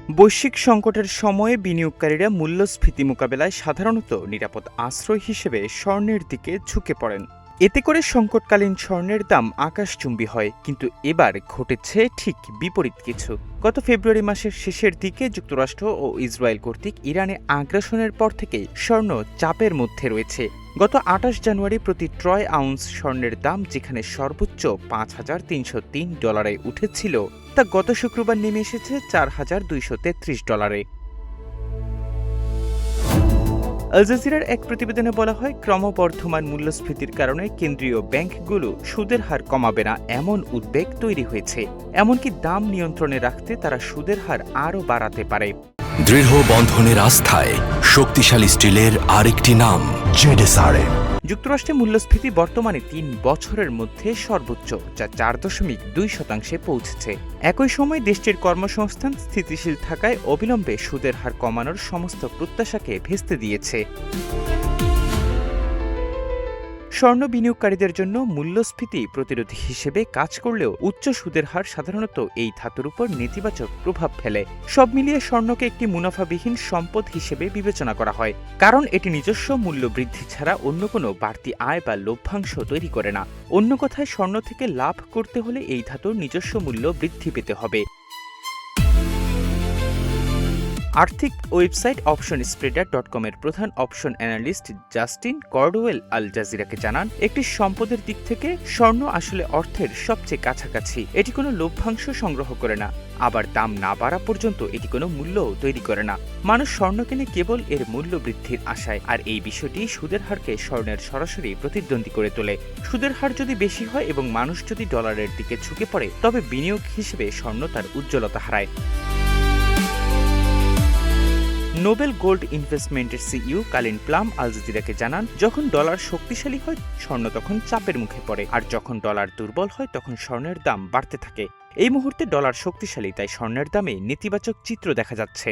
বৈশ্বিক সংকটের সময়ে বিনিয়োগকারীরা মূল্যস্ফীতি মোকাবেলায় সাধারণত নিরাপদ আশ্রয় হিসেবে স্বর্ণের দিকে ঝুঁকে পড়েন। এতে করে সংকটকালীন স্বর্ণের দাম আকাশচুম্বী হয়, কিন্তু এবার ঘটেছে ঠিক বিপরীত কিছু। গত ফেব্রুয়ারি মাসের শেষের দিকে যুক্তরাষ্ট্র ও ইসরায়েল কর্তৃক ইরানে আগ্রাসনের পর থেকেই স্বর্ণ চাপের মধ্যে রয়েছে। গত ২৮ জানুয়ারি প্রতি ট্রয় আউন্স স্বর্ণের দাম যেখানে সর্বোচ্চ $৫,৩০৩ উঠেছিল, তা গত শুক্রবার নেমে এসেছে $৪,২৩৩। আল জাজিরার এক প্রতিবেদনে বলা হয়, ক্রমবর্ধমান মূল্যস্ফীতির কারণে কেন্দ্রীয় ব্যাংকগুলো সুদের হার কমাবে না এমন উদ্বেগ তৈরি হয়েছে। এমনকি দাম নিয়ন্ত্রণে রাখতে তারা সুদের হার আরও বাড়াতে পারে। দৃঢ় বন্ধনের আস্থায় শক্তিশালী স্টিলের আরেকটি নাম জেডএসআরএম। যুক্তরাষ্ট্রে মূল্যস্ফীতি বর্তমানে ৩ বছরের মধ্যে সর্বোচ্চ, যা ৪.২% পৌঁছেছে। একই সময় দেশটির কর্মসংস্থান স্থিতিশীল থাকায় অবিলম্বে সুদের হার কমানোর সমস্ত প্রত্যাশাকে ভেস্তে দিয়েছে। স্বর্ণ বিনিয়োগকারীদের জন্য মূল্যস্ফীতি প্রতিরোধী হিসেবে কাজ করলেও উচ্চ সুদের হার সাধারণত এই ধাতুর উপর নেতিবাচক প্রভাব ফেলে। সব মিলিয়ে স্বর্ণকে একটি মুনাফাবিহীন সম্পদ হিসেবে বিবেচনা করা হয়, কারণ এটি নিজস্ব মূল্য বৃদ্ধি ছাড়া অন্য কোনো বাড়তি আয় বা লভ্যাংশ তৈরি করে না। অন্য কথায়, স্বর্ণ থেকে লাভ করতে হলে এই ধাতুর নিজস্ব মূল্য বৃদ্ধি পেতে হবে। আর্থিক ওয়েবসাইট optionspreader.com এর প্রধান অপশন অ্যানালিস্ট জাস্টিন কর্ডওয়েল আল জাজিরাকে জানান, একটি সম্পদের দিক থেকে স্বর্ণ আসলে অর্থের সবচেয়ে কাছাকাছি। এটি কোনো লভ্যাংশ সংগ্রহ করে না, আবার দাম না বাড়া পর্যন্ত এটি কোনো মূল্যও তৈরি করে না। মানুষ স্বর্ণ কেনে কেবল এর মূল্য বৃদ্ধির আশায়, আর এই বিষয়টি সুদের হারকে স্বর্ণের সরাসরি প্রতিদ্বন্দ্বী করে তোলে। সুদের হার যদি বেশি হয় এবং মানুষ যদি ডলারের দিকে ঝুঁকে পড়ে, তবে বিনিয়োগ হিসেবে স্বর্ণ তার উজ্জ্বলতা হারায়। নোবেল গোল্ড ইনভেস্টমেন্টের সিইও কালিন প্লাম আল জাজিরাকে জানান, যখন ডলার শক্তিশালী হয় স্বর্ণ তখন চাপের মুখে পড়ে, আর যখন ডলার দুর্বল হয় তখন স্বর্ণের দাম বাড়তে থাকে। এই মুহূর্তে ডলার শক্তিশালী, তাই স্বর্ণের দামে নেতিবাচক চিত্র দেখা যাচ্ছে।